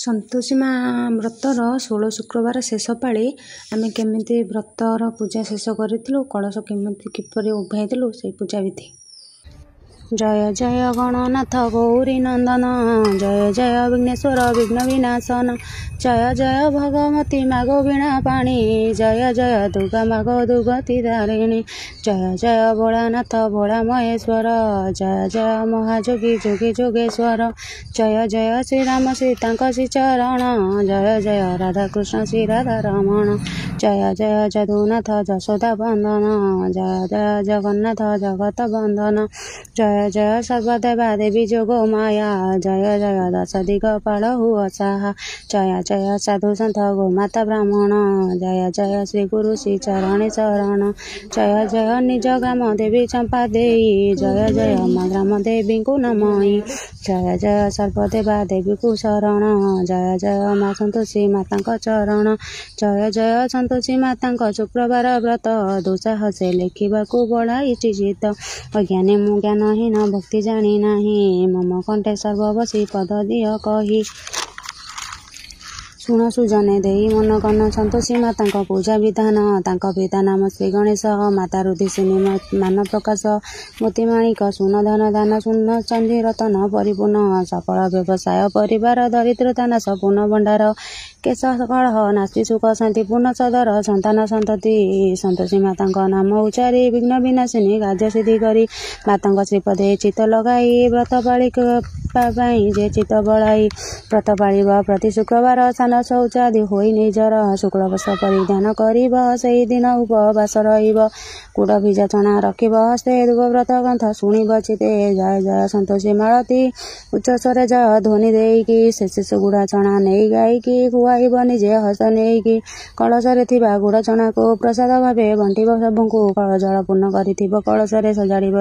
ସନ୍ତୋଷୀ ମା ବ୍ରତର 16 ଶୁକ୍ରବାର ଶେଷ ପାଳି ଆମେ କେମିତି ବ୍ରତର ପୂଜା ଶେଷ କରିଥିଲୁ, କଳସ କିପରି ଉଭାଇଥିଲୁ, ସେଇ ପୂଜା ବିଧି। ଜୟ ଜୟ ଗଣନାଥ ଗୌରୀ ନନ୍ଦନ, ଜୟ ଜୟ ବିଘ୍ନେଶ୍ୱର ବିଘ୍ନ ବିନାଶନ, ଜୟ ଜୟ ଭଗବତୀ ମାଗୋ ବୀଣା ପାଣି, ଜୟ ଜୟ ଦୁର୍ଗା ମାଗୋ ଦୁର୍ଗତି ଦାରିଣୀ, ଜୟ ଜୟ ଭୋଳାନାଥ ଭୋଳା ମହେଶ୍ୱର, ଜୟ ଜୟ ମହାଯୋଗୀ ଯୋଗୀ ଯୋଗେଶ୍ୱର, ଜୟ ଜୟ ଶ୍ରୀରାମ ସୀତାଙ୍କ ଶ୍ରୀଚରଣ, ଜୟ ଜୟ ରାଧାକୃଷ୍ଣ ଶ୍ରୀ ରାଧା ରମଣ, ଜୟ ଜୟ ଯଦୁନାଥ ଯଶୋଦା ବନ୍ଦନ, ଜୟ ଜୟ ଜଗନ୍ନାଥ ଜଗତ ବନ୍ଦନ, ଜୟ ଜୟ ସର୍ବଦେବା ଦେବୀ ଯୋଗ ମାୟା, ଜୟ ଜୟ ଦଶ ଦିଗ ପାଳ ହୁଅ ସାହା, ଜୟ ଜୟ ସାଧୁ ସନ୍ଥ ଗୋମାତା ବ୍ରାହ୍ମଣ, ଜୟ ଜୟ ଶ୍ରୀ ଗୁରୁ ଶ୍ରୀ ଚରଣେ ଶରଣ, ଜୟ ଜୟ ନିଜ ଗ୍ରାମ ଦେବୀ ଚମ୍ପା ଦେଇ, ଜୟ ଜୟ ମା ଗ୍ରାମ ଦେବୀଙ୍କୁ ନମଇ, ଜୟ ଜୟ ସର୍ବଦେବା ଦେବୀକୁ ଶରଣ, ଜୟ ଜୟ ମା ସନ୍ତୋଷୀ ମାତାଙ୍କ ଚରଣ, ଜୟ ଜୟ ସନ୍ତୋଷୀ ମାତାଙ୍କ ଶୁକ୍ରବାର ବ୍ରତ, ଦୁଃସାହସେ ଲେଖିବାକୁ ବଢ଼ାଇଛି ଚିତ୍ତ, ଅଜ୍ଞାନୀ ମୁଁ ଜ୍ଞାନହୀନ ଭକ୍ତି ଜାଣି ନାହିଁ, ମମ କଣ୍ଠେ ସର୍ବବଶୀ ପଦ ଦିଅ କହି, ଶୁଣ ସୁଜନେ ଦେଇ ମନ କନ ସନ୍ତୋଷୀ ମାତାଙ୍କ ପୂଜା ବିଧାନ, ତାଙ୍କ ପିତା ନାମ ଶ୍ରୀ ଗଣେଶ, ମାତା ରୁଧିସିନୀ ମାନ ପ୍ରକାଶ, ମୋତି ମାଣିକ ସୁନ ଧନ ଦାନ ଶୂନ ଚନ୍ଦୀ ରତନ ପରିପୂର୍ଣ୍ଣ, ସଫଳ ବ୍ୟବସାୟ ପରିବାର ଦରିଦ୍ରତା ନାଶ ପୂର୍ଣ୍ଣ ଭଣ୍ଡାର, କେଶ କଳହ ନାସ୍ତି ସୁଖ ଶାନ୍ତି ପୂର୍ଣ୍ଣ ସଦର ସନ୍ତାନ ସନ୍ତତି, ସନ୍ତୋଷୀ ମାତାଙ୍କ ନାମ ଉଚ୍ଚାରି ବିଘ୍ନ ବିନାଶିନୀ କାର୍ଯ୍ୟ ସିଦ୍ଧି କରି, ମାତାଙ୍କ ଶ୍ରୀପଦେ ଚିତ୍ତ ଲଗାଇ, ବ୍ରତ ପାଳିବା ପାଇଁ ଯେ ଚିତ୍ତ ବଳାଇ, ବ୍ରତ ପାଳିବ ପ୍ରତି ଶୁକ୍ରବାର ସ୍ନାନ ଶୌଚ ଆଦି ହୋଇ ନିଜର ଶୁକ୍ଳ ବସ୍ତ୍ର ପରିଧାନ କରିବ, ସେହିଦିନ ଉପବାସ ରହିବ, କୁଡ଼ ଭିଜା ଚଣା ରଖିବ ହସ୍ତେ, ଦୁବବ୍ରତ ଗ୍ରନ୍ଥ ଶୁଣିବ ଚିତେ, ଜୟ ଜୟ ସନ୍ତୋଷୀ ମାଳତୀ ଉଚ୍ଚସ୍ୱରେ ଜୟ ଧ୍ୱନି ଦେଇକି, ଶେଷ ଗୁଡ଼ା ଚଣା ନେଇ ଗାଇକି ଖୁଆଇବ ନିଜେ ହସ ନେଇକି, କଳସରେ ଥିବା ଗୁଡ଼ ଚଣାକୁ ପ୍ରସାଦ ଭାବେ ବଣ୍ଟିବ ସବୁଙ୍କୁ, ଜଳ ପୂର୍ଣ୍ଣ କରିଥିବ କଳସରେ ସଜାଡ଼ିବ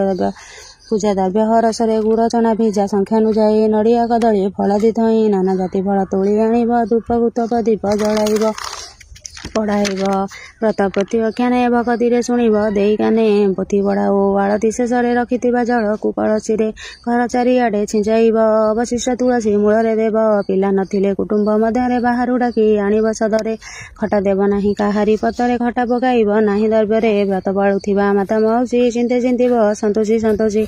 ପୂଜା ଦ୍ରବ୍ୟ ହରସରେ, ଗୁଡ଼ ଚଣା ଭିଜା ସଂଖ୍ୟାନୁଯାୟୀ, ନଡ଼ିଆ କଦଳୀ ଫଳ ଦିଥଇଁ ନାନା ଜାତି ଫଳ ତୋଳି ଆଣିବ, ଧୂପ ଧୂପ ଦୀପ ଜଳାଇବ ପଢ଼ାଇବ, ବ୍ରତ ପ୍ରତି ଆଖ୍ୟାନେ ଭଗତିରେ ଶୁଣିବ ଦେଇ କାନେ, ପୋଥି ପଢ଼ାଉ ଆଳତି ଶେଷରେ ରଖିଥିବା ଜଳକୁ କଳସୀରେ ଘର ଚାରିଆଡ଼େ ଛିଞ୍ଚାଇବ, ଅବଶିଷ୍ଟ ତୁଳସୀ ମୂଳରେ ଦେବ, ପିଲା ନଥିଲେ କୁଟୁମ୍ବ ମଧ୍ୟରେ ବାହାରୁ ଡାକି ଆଣିବ ସଦରେ, ଖଟା ଦେବ ନାହିଁ କାହାରି ପତରେ, ଖଟା ପକାଇବ ନାହିଁ ଦ୍ରବ୍ୟରେ, ବ୍ରତ ପାଳୁଥିବା ମାତା ମାଉସୀ ଚିନ୍ତେ ଚିନ୍ତିବ ସନ୍ତୋଷୀ ସନ୍ତୋଷୀ,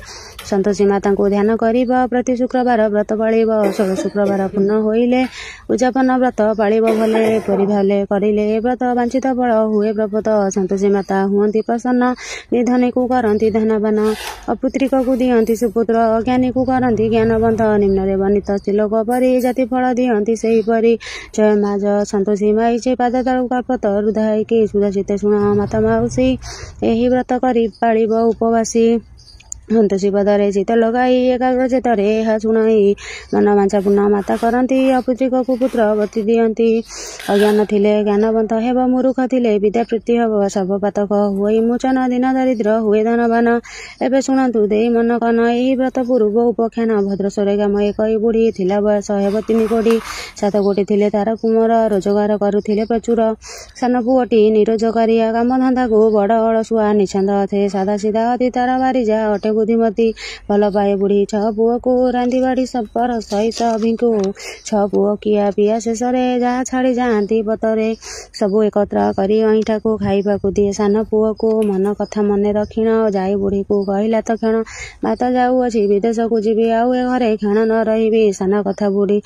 ସନ୍ତୋଷୀ ମାତାଙ୍କୁ ଧ୍ୟାନ କରିବ, ପ୍ରତି ଶୁକ୍ରବାର ବ୍ରତ ପାଳିବ, 16 ଶୁକ୍ରବାର ପୂର୍ଣ୍ଣ ହୋଇଲେ ଉଯାପନ ବ୍ରତ ପାଳିବ ଭଲେ, ପରି ଭଲେ କରିଲେ ବ୍ରତ ବାଞ୍ଛିତ ଫଳ ହୁଏ ପ୍ରପତ, ସନ୍ତୋଷୀ ମାତା ହୁଅନ୍ତି ପ୍ରସନ୍ନ, ନିଧନୀକୁ କରନ୍ତି ଧନବାନ, ଅପୁତ୍ରିକକୁ ଦିଅନ୍ତି ସୁପୁତ୍ର, ଅଜ୍ଞାନୀକୁ କରନ୍ତି ଜ୍ଞାନବନ୍ତ, ନିମ୍ନରେ ବର୍ଣ୍ଣିତ ଶ୍ଲୋକ ପରି ଜାତି ଫଳ ଦିଅନ୍ତି ସେହିପରି, ଜୟ ମା ଜୟ ସନ୍ତୋଷୀ ମାଇଛେ ପାଦ ତଳୁ କଳ୍ପତ ରୁଧାଇକି, ସୁଦର୍ଶିତେ ଶୁଣ ମାତା ମାଉସୀ, ଏହି ବ୍ରତ କରି ପାଳିବ ଉପବାସୀ, ସନ୍ତୋଷୀ ପଦରେ ଚିତ୍ତ ଲଗାଇ ଏକାଗ୍ର ଚେତରେ ଏହା ଶୁଣାଇ, ମନବାଞ୍ଛା ପୂର୍ଣ୍ଣ ମାତା କରନ୍ତି, ଅପୁତ୍ରିକକୁ ପୁତ୍ର ବତି ଦିଅନ୍ତି, ଅଜ୍ଞାନ ଥିଲେ ଜ୍ଞାନବନ୍ତ ହେବ, ମୁରୁଖ ଥିଲେ ବିଦ୍ୟାପ୍ରୀତି ହେବ, ସର୍ବପାତକ ହୁଏ ମୋଚନ, ଦିନ ଦରିଦ୍ର ହୁଏ ଧନବାନ, ଏବେ ଶୁଣନ୍ତୁ ଦେଇ ମନ କନ, ଏହି ବ୍ରତ ପୂର୍ବ ଉପାଖ୍ୟାନ, ଭଦ୍ରଶ୍ୱରରେ ଗ୍ରାମ ଏକଇ ବୁଢ଼ୀ ଥିଲା, ବୟସ ହେବ 3 କୋଟି, 7 କୋଟି ଥିଲେ ତାର କୁମର, ରୋଜଗାର କରୁଥିଲେ ପ୍ରଚୁର, ସାନ ପୁଅଟି ନିରୋଜଗାରିଆ, କାମ ଧନ୍ଦାକୁ ବଡ଼ ଅଳସୁଆ, ନିଛନ୍ଦ ଅଥେ ସାଧା ସିଧା, ଅତି ତାର ବାରିଜା ଅଟେ ବୁଦ୍ଧିମତୀ, ଭଲ ପାଏ ବୁଢ଼ୀ 6 ପୁଅକୁ, ରାନ୍ଧି ବାଢ଼ି ସବର ସହିତ ଭିଙ୍କୁ, 6 ପୁଅ ଖିଆ ପିଆ ଶେଷରେ ଯାହା ଛାଡ଼ି ଯାଆନ୍ତି ପତରେ, ସବୁ ଏକତ୍ର କରି ଅଇଁଠାକୁ ଖାଇବାକୁ ଦିଏ ସାନ ପୁଅକୁ, ମନ କଥା ମନେ ରଖିଣ, ଯାଇ ବୁଢ଼ୀକୁ କହିଲା ତକ୍ଷଣ, ମା ତ ଯାଉଅଛି ବିଦେଶକୁ ଯିବି, ଆଉ ଏ ଘରେ କ୍ଷଣ ନ ରହିବି, ସାନ କଥା ବୁଢ଼ୀ